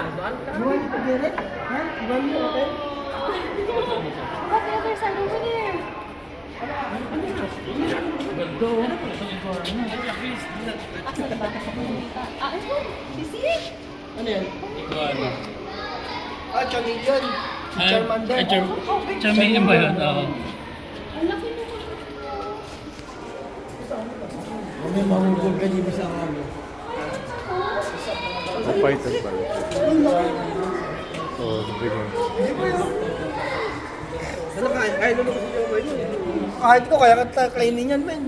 You want to get it? Huh? You want me to open? But the other side over there. Asa na ba ito sa kumunita? Ito. You see it? Ano yan? Chameleon. Charmander. Chameleon ba yun? Oo. Ang laki mo. May mahugog ka dito sa kami. Python pala. Oh, big one. Ano kaya naman kasi yung kayo? Kahit ko, kaya kainin yan, men.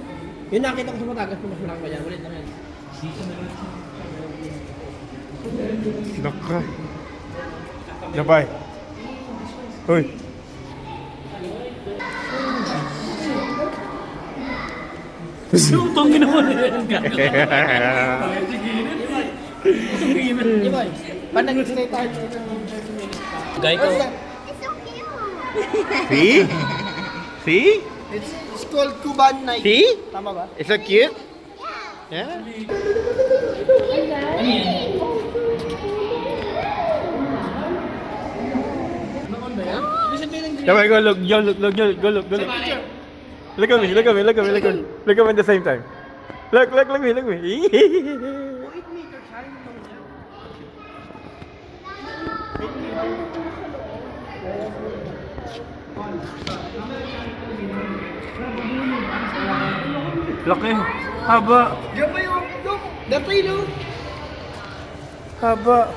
Yung nakita ko sa Matagas, mas malaki pa yan. Ulit na yan. Naka. Napay. Hoy. Itong ginawa na yan. Di ba? Paano nag-stay tayo? Gay ko. See? See? It's called Cuban Night. See? Tama ba? Is that cute? Yeah. Napay, go look, go look, go look. Look at me, look at me, look at me, look at me. Look at me at the same time. Look me, look me. Laki. Haba. Diyan pa yung datay, no? Haba.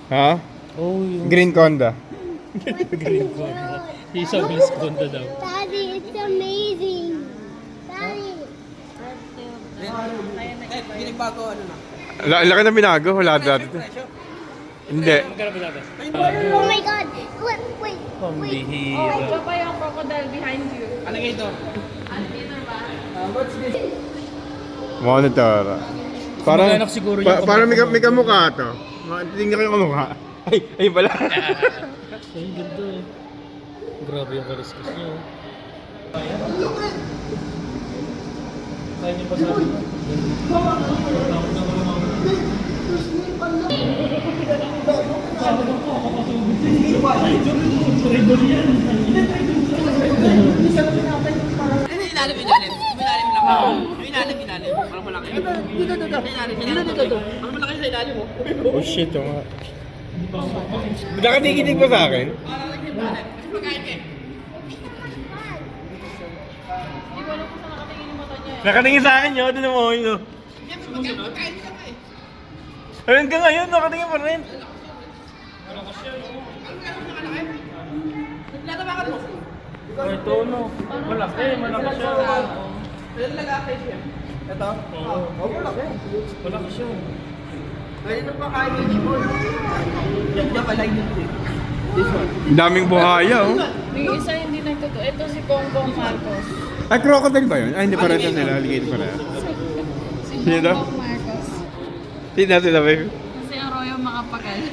Ha? Oh, yung Green Conda. green corn. Isang bliss konda daw. Daddy, it's amazing. Daddy. Pinagbago, ano na? Laki na binago. Wala dati. Hindi. Magkano ba dapat? Oh my God. Wait. Pambihira. Ito pa yung crocodile behind you. Ano nga ito? What's this? Monitor. Parang, Kamag-anak siguro yung parang may kamukha to. Tingnan ko yung kamukha. Ay pala. Ay, ganda eh. Grabe yung kariskas niya. Kaya niyo pa sabi mo? Ilalim. Parang malaki. Dito. Parang malaki sa ilalim, mo. Oh shit, yung nga. Nakatingin pa sa akin? Nakatingin sa akin yun, doon mo yun. Hanggang ngayon, nakatingin pa rin. Ito no. Malaki siya. Ilan lagakay siya? Ito? Oo, malaki. Malaki siya. Ngayon na pa kaya yung ibon. Diyan pala yun eh. This one. Daming buhaya, oh. Yung isa hindi nagtotoo. Ito si Bongbong Marcos. Ay, crocodile ba yun? Ay, hindi pa rin nila. Alligator pala. Si Sino daw? Bongbong Marcos. Sino sila ba yun? Kasi ang Royo makapagal.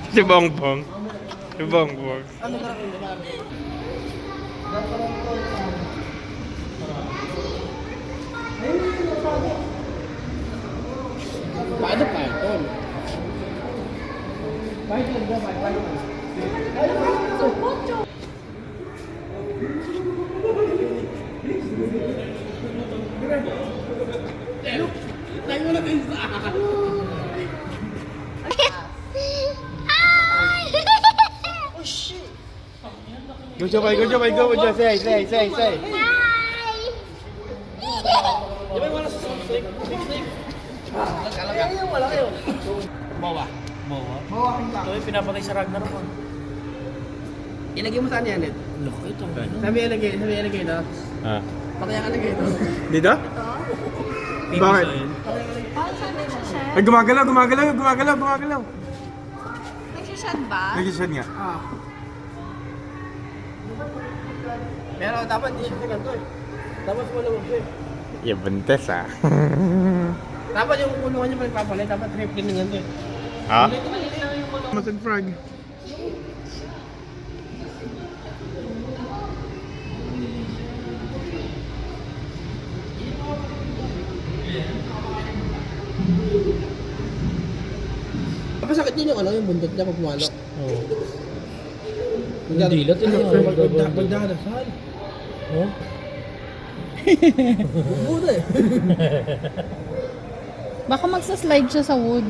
Si Bongbong. Si Bongbong. Ano ka rin? Paano python? Python ba? Python. Tayo na kayo sa akin. Oh shit! Go, Jopay, go, Jopay, go. Say. Di ba yung wala sa snake? Big snake? Ayun, wala kayo. Bawa. Bawa kita. Ito yung pinapatay sa Ragnarok. Ilagay mo saan yan, Ed? Laki ito. Sabi ilagay na. Ah. Patayan ka lagay ito. Dito? Bakit? Ay, gumagalaw. Nagsisyan ba? Nag-isyan nga. Ah. Pero dapat di siya ganito eh. Dapat malawag siya eh. Yeah, buntes ah. Dapat yung kulungan niya pa nagpapalit, dapat triple na ganito eh. Ha? Mutton frog. din yung yung bundot niya pag pumalo. Oo. Yung dilat, yun ang Magdadasal. Oh? Bubuda eh. Baka magsa-slide siya sa wood.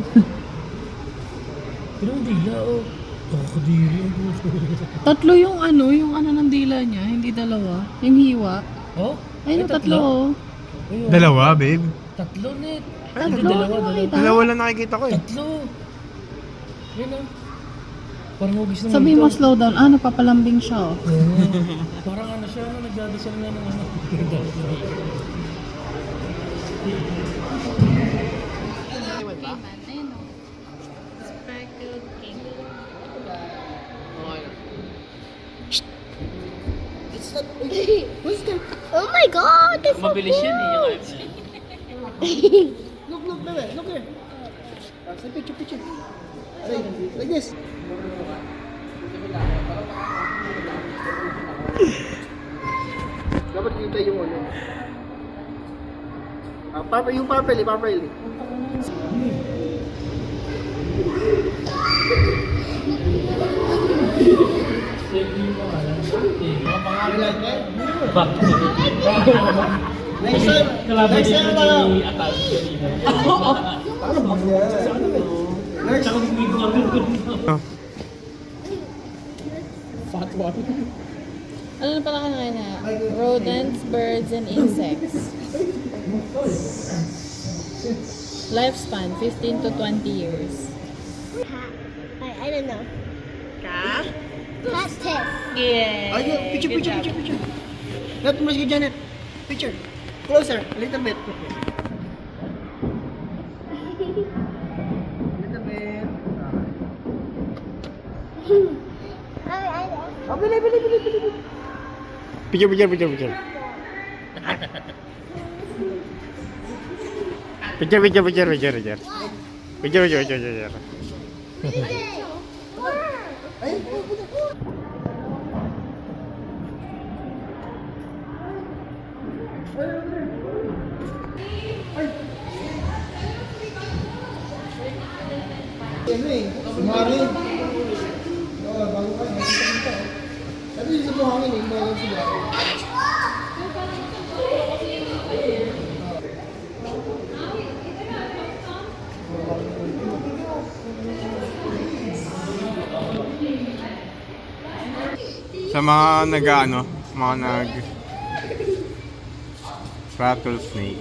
Pero yung dila, oh. Kakadiri ang puso. Tatlo yung ng dila niya, hindi dalawa. Yung hiwa. Oh? Ayun, tatlo. Oh. Ayun. Dalawa, babe. Tatlo, net. Tatlo, dalawa. Dalawa lang nakikita ko eh. Tatlo. Yun, oh. Parang hugis naman Sabi ito. mo slow down. Napapalambing siya. Oh. Oo. Parang ano siya, nagdadasal nga ng ano. Ayun, oh. Speckled king. It's not... What's that? Oh my god, that's so Mabilis yan eh, yung Look, baby. Look here. Say picture. Like this. Dapat kita yung ano. Yung purple. Next time tayo. Fat one. Ano na pala kanina? Rodents, birds, and insects. Lifespan, 15 to 20 years. I don't know. Cat? Cat. Yeah. Ayun, picture. Not too much, Janet. Picture. Closer, a little bit. Oh, bili. Picture. Picture. Ayun, ano eh, sumari. Oo, bago ka, nakita. Sabi sa buhangin eh, meron sila. Sa mga rattlesnake.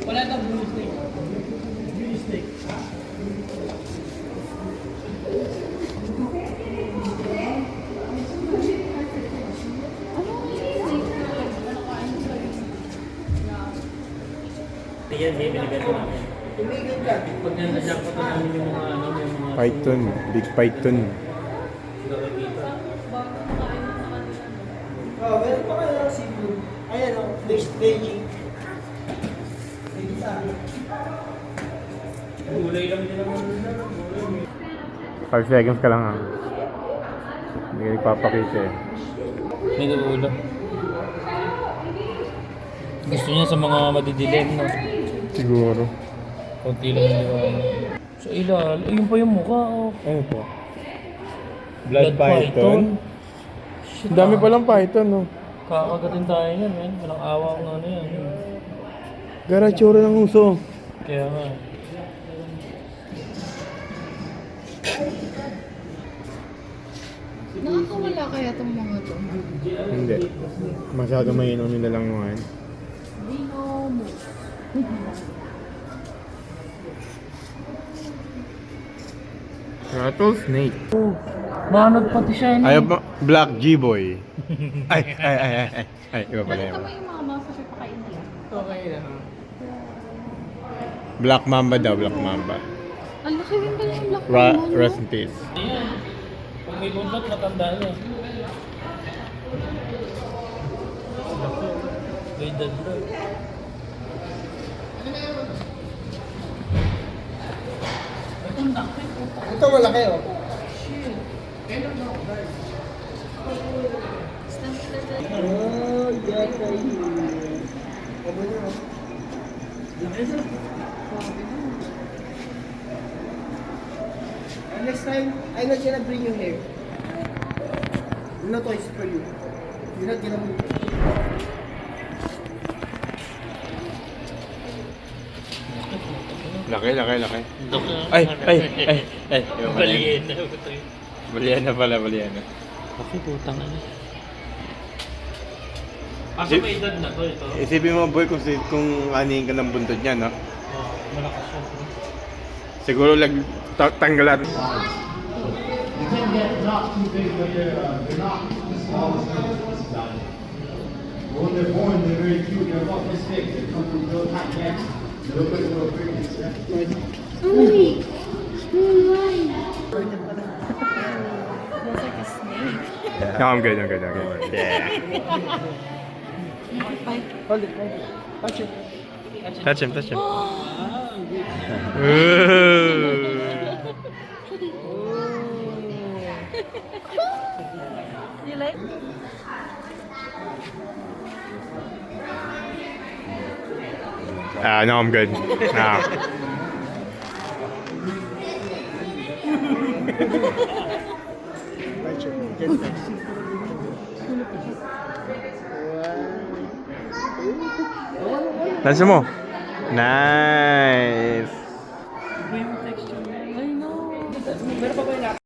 Wala daw blue snake. Yan, binibigyan ko namin. Pag nandiyan ko namin yung mga Python, big python. nakikita. Oh, meron pa kayo ng seafood. Ayan o, veggie. Gulay lang din naman. 5 seconds ka lang ah. Hindi ka nagpapakita eh. May ulo. Gusto niya sa mga madidilim, no? Siguro. Kunti lang yung liwanag. Sa ilal, ayun pa yung mukha, oh. Ano to? Blood python? Shit, Ang dami palang python, no? Kakagatin tayo yan, man. Walang awa kung ano yan. Garatsura ng uso. Kaya nga. Nakakawala kaya itong mga to? Hindi. Masyado mainom nila lang ngayon. Dino mo. Rattlesnake. Manod pati siya, Ayaw ba? Black G-boy. Ay. Iba pala Nakita yun. mo yung mga mouse na pakain nila? Okay na. Black Mamba daw, Black Mamba. Ang laki rin pala yung black mamba, no? Rest in peace. Ayan. Pag may buntot, matanda niya. May dadlo. Ito malaki oh. Oh, yeah, next time, I'm not gonna bring you here. No toys for you. You're not gonna move. Laki, laki, laki. Dok. Ay, ay, ay, ay. Baliin na. Balian na pala, balian na. Bakit putang ano? Asa may edad na to ito? Isipin mo boy kung anihin ka ng buntod niya, no? Oh, malakas siya. Siguro tanggalan. You can get not too big, but they're not small as done. When they're born, they're very cute. They're about this big. They come from little tiny eggs. Little bit, little crickets. Mommy. Looks like a snake. No, I'm good, I'm good, I'm good. Yeah. Hold it, hold it. Touch it. Touch him, touch him. Ooh. You like? No, I'm good. No. Touch it. Just touch it. Touch mo. Nice. I know. Meron pa ba yung